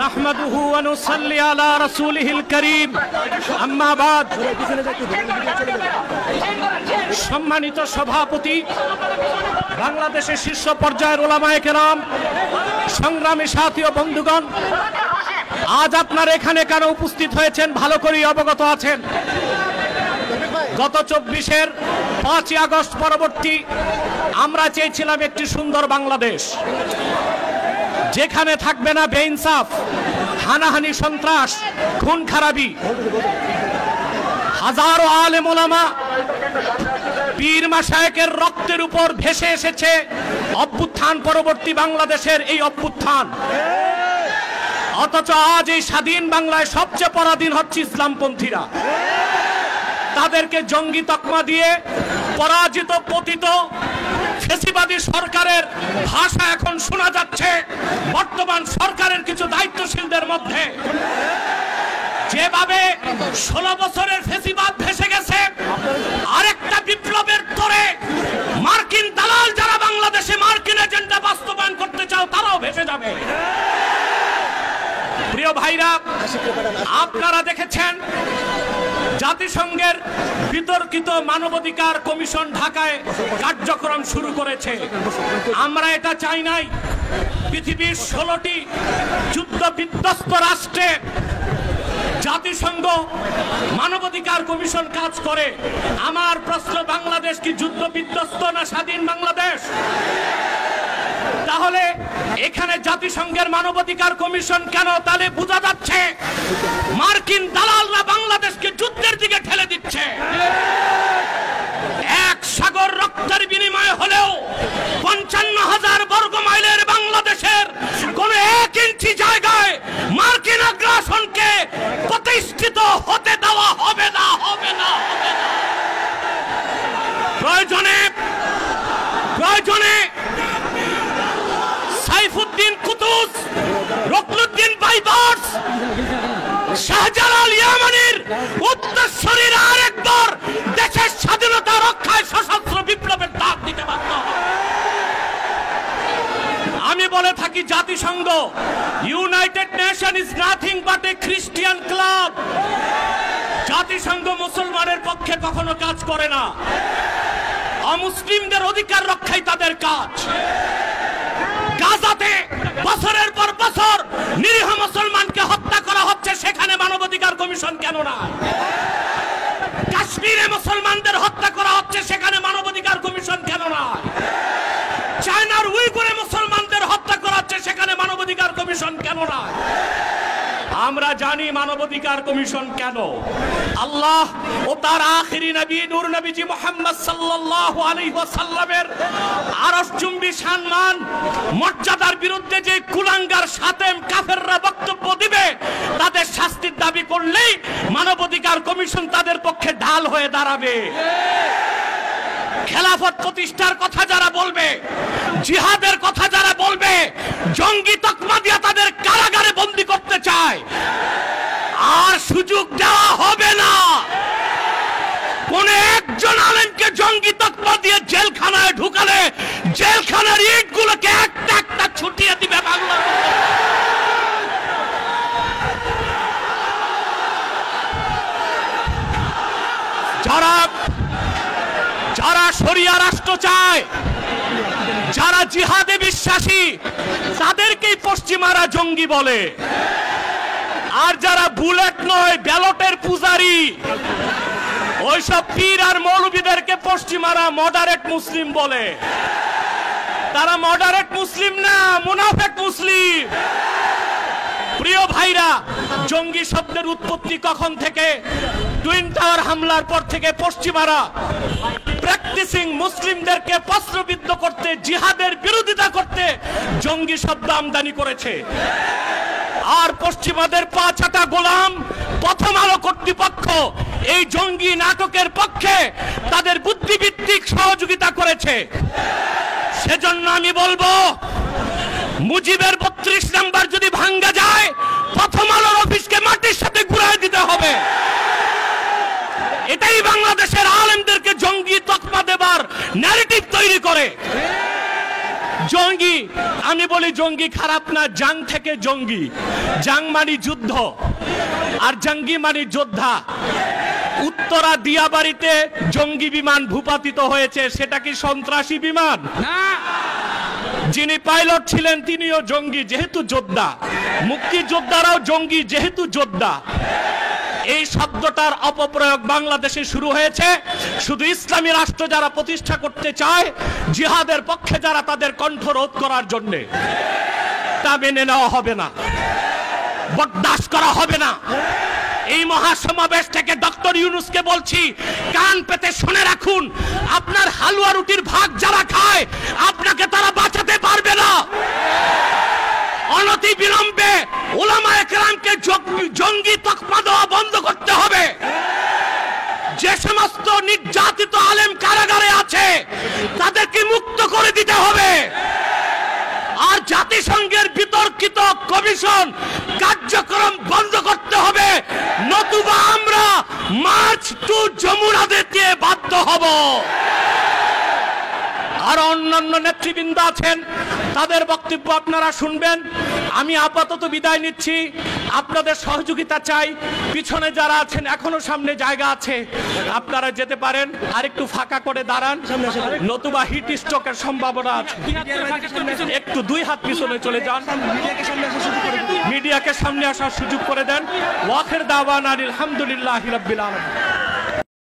নাহমাদুহু ওয়া নুসাল্লি আলা রাসূলিহিল কারীম, আম্মা বাদ। সম্মানিত সভাপতি, বাংলাদেশের শীর্ষ পর্যায়ের ওলামায়ে কেরাম, সংগ্রামী সাথী ও বন্ধুগণ, আজ আপনারা এখানে কেন উপস্থিত হয়েছেন ভালো করেই অবগত আছেন। গত 24-এর 5ই আগস্ট পরবর্তী আমরা চেয়েছিলাম একটি সুন্দর বাংলাদেশ, যেখানে থাকবে না বেইনসাফ, হানাহানি, সন্ত্রাস, খুন খারাপি। হাজারো আলেম ওলামা, পীর মাশায়েখের রক্তের উপর ভেসে এসেছে অভ্যুত্থান পরবর্তী বাংলাদেশের এই অভ্যুত্থান। অথচ আজ এই স্বাধীন বাংলায় সবচেয়ে পরাধীন হচ্ছে ইসলামপন্থীরা। তাদেরকে জঙ্গি তকমা দিয়ে পরাজিত পতিত ফ্যাসিবাদী সরকারের ভাষা এখন শোনা যাচ্ছে বর্তমান সরকারের কিছু দায়িত্বশীলদের মধ্যে। যেভাবে 16 বছরের ফ্যাসিবাদ ভেসে গেছে, আরেকটা বিপ্লবের তরে মার্কিন দালাল যারা বাংলাদেশে মার্কিন এজেন্ডা বাস্তবায়ন করতে চাও তারাও ভেসে যাবে। প্রিয় ভাইরা, আপনারা দেখেছেন জাতিসংঘের বিতর্কিত মানবাধিকার কমিশন ঢাকায় কার্যক্রম শুরু করেছে। আমরা এটা চাই নাই। পৃথিবীর 16টি যুদ্ধ বিধ্বস্ত রাষ্ট্রে জাতিসংঘ মানবাধিকার কমিশন কাজ করে। আমার প্রশ্ন, বাংলাদেশ কি যুদ্ধ বিধ্বস্ত না স্বাধীন বাংলাদেশ? তাহলে এখানে জাতিসংঘের মানবাধিকার কমিশন কেন? তাহলে বোঝা যাচ্ছে মার্কিন দালালরা বাংলাদেশকে যুদ্ধের দিকে ঠেলে দিচ্ছে। এক সাগর রক্তের বিনিময়ে হলেও 55,000 বর্গ মাইলের বাংলাদেশের কোন 1 ইঞ্চি জায়গায় মার্কিন আগ্রাসনকে প্রতিষ্ঠিত হতে দেওয়া হবে না, হবে না, হবে না। প্রয়োজনে সাইফুদ্দিন কুতুস, রুকনুদ্দিন বাইবার্স, শাহজালাল ইয়ামানির উত্তরসূরিরা আরেকবার দেশের স্বাধীনতা রক্ষায় সশস্ত্র বিপ্লবের ডাক দিতে বাধ্য হবে। আমি বলে থাকি, জাতিসংঘ, United nation is nothing but A Christian club. জাতিসংঘ মুসলমানের পক্ষে কখনো কাজ করে না। অমুসলিমদের অধিকার রক্ষাই তাদের কাজ। গাজাতে বছরের পর বছর নিরীহ মুসলমানকে হত্যা করা হচ্ছে, সেখানে মানবাধিকার কমিশন কেন না? কাশ্মীরে মুসলমানদের হত্যা করা হচ্ছে, সেখানে মানবাধিকার কমিশন কেন না? চায়নার উইগুরে মুসলমানদের হত্যা করা হচ্ছে, সেখানে মানবাধিকার কমিশন কেন না? আমরা জানি মানবাধিকার কমিশন কেন। আল্লাহ ও তার আখিরি নবী নূর নবীজি মুহাম্মদ সাল্লাল্লাহু আলাইহি ওয়াসাল্লামের আরশচুম্বী সম্মান মর্যাদার বিরুদ্ধে যে কুলাঙ্গার শাতেম কাফেররা বক্তব্য দিবে, তাদের শাস্তির দাবি করলেই মানবাধিকার কমিশন তাদের পক্ষে ঢাল হয়ে দাঁড়াবে। খেলাফত প্রতিষ্ঠার কথা যারা বলবে, জিহাদের কথা যারা বলবে, জঙ্গি তকমা দিয়ে তাদের কারাগারে বন্দী করতে চায়, আর সুযোগ দেওয়া হবে না। কোন একজন আলেমকে জঙ্গি তকমা দিয়ে জেলখানায় ঢুকালে জেলখানার ইটগুলোকে একটা একটা ছুটিয়ে দিবে বাংলা। যারা শরিয়া রাষ্ট্র চায়, যারা জিহাদে বিশ্বাসী, তাদেরকেই পশ্চিমারা জঙ্গি বলে। আর যারা বুলেট নয়, ব্যালটের পূজারি, ওইসব পীর আর মৌলবীদেরকে পশ্চিমারা মডারেট মুসলিম বলে। তারা মডারেট মুসলিম না, মুনাফিক মুসলিম। প্রিয় ভাইরা, জঙ্গি শব্দের উৎপত্তি কখন থেকে? টুইন টাওয়ার হামলার পর থেকে পশ্চিমারা প্র্যাকটিসিং মুসলিমদেরকে প্রশ্নবিদ্ধ করতে, জিহাদের বিরোধিতা করতে জঙ্গি শব্দ আমদানি করেছে। আর পশ্চিমাদের পা চাটা গোলাম প্রথম আলো কর্তৃপক্ষ এই জঙ্গি নাটকের পক্ষে তাদের বুদ্ধিভিত্তিক সহযোগিতা করেছে। সেজন্য আমি বলবো, মুজিবের 32 নাম্বার যদি ভাঙ্গা যায়, প্রথম আলোর অফিসকে মাটির সাথে ঘুরায় দিতে হবে। এটাই বাংলাদেশের আলেমদেরকে জঙ্গি তকমা দেবার ন্যারেটিভ তৈরি করে। জঙ্গি আমি বলি জঙ্গি খারাপ না, জাং থেকে জঙ্গি। জাং মানে যুদ্ধ, আর জঙ্গি মানে যোদ্ধা। উত্তরা দিয়াবাড়িতে জঙ্গি বিমান ভূপাতিত হয়েছে, সেটা কি সন্ত্রাসী বিমান? যিনি পাইলট ছিলেন তিনিও জঙ্গি, যেহেতু যোদ্ধা। মুক্তিযোদ্ধারাও জঙ্গি, যেহেতু যোদ্ধা। এই শব্দটার অপপ্রয়োগ বাংলাদেশে শুরু হয়েছে শুধু ইসলামী রাষ্ট্র যারা প্রতিষ্ঠা করতে চায়, জিহাদের পক্ষে যারা, তাদের কণ্ঠ রোধ করার জন্য। তা মেনে নেওয়া হবে না, বরদাস্ত করা হবে না। এই মহাসমাবেশ থেকে ডক্টর ইউনূসকে বলছি, কান পেতে শুনে রাখুন, আপনার হালুয়া রুটির ভাগ যারা খায় আপনাকে তারা বাঁচাতে পারবে না। অনতি বিলম্বে উলামায়ে কেরামকে জঙ্গি তকমা দেওয়া বন্ধ করতে হবে। যে সমস্ত নির্যাতিত আলেম কারাগারে আছে তাদেরকে মুক্ত করে দিতে হবে। আর জাতিসংঘের বিতর্কিত কমিশন কার্যক্রম বন্ধ করতে হবে, নতুবা আমরা মার্চ টু যমুনা দিতে বাধ্য হব। আর অন্যান্য নেতৃবৃন্দ আছেন, তাদের বক্তব্য আপনারা শুনবেন। আমি আপাতত বিদায় নিচ্ছি, আপনাদের সহযোগিতা চাই। পিছনে যারা আছেন এখনো সামনে জায়গা আছে, আপনারা যেতে পারেন। আর একটু ফাঁকা করে দাঁড়ান, নতুবা হিট স্ট্রোকের সম্ভাবনা আছে। একটু 2 হাত পিছনে চলে যান, মিডিয়াকে সামনে আসার সুযোগ করে দেন। ওয়াখির দাওয়ানা আলহামদুলিল্লাহি রাব্বিল আলামিন।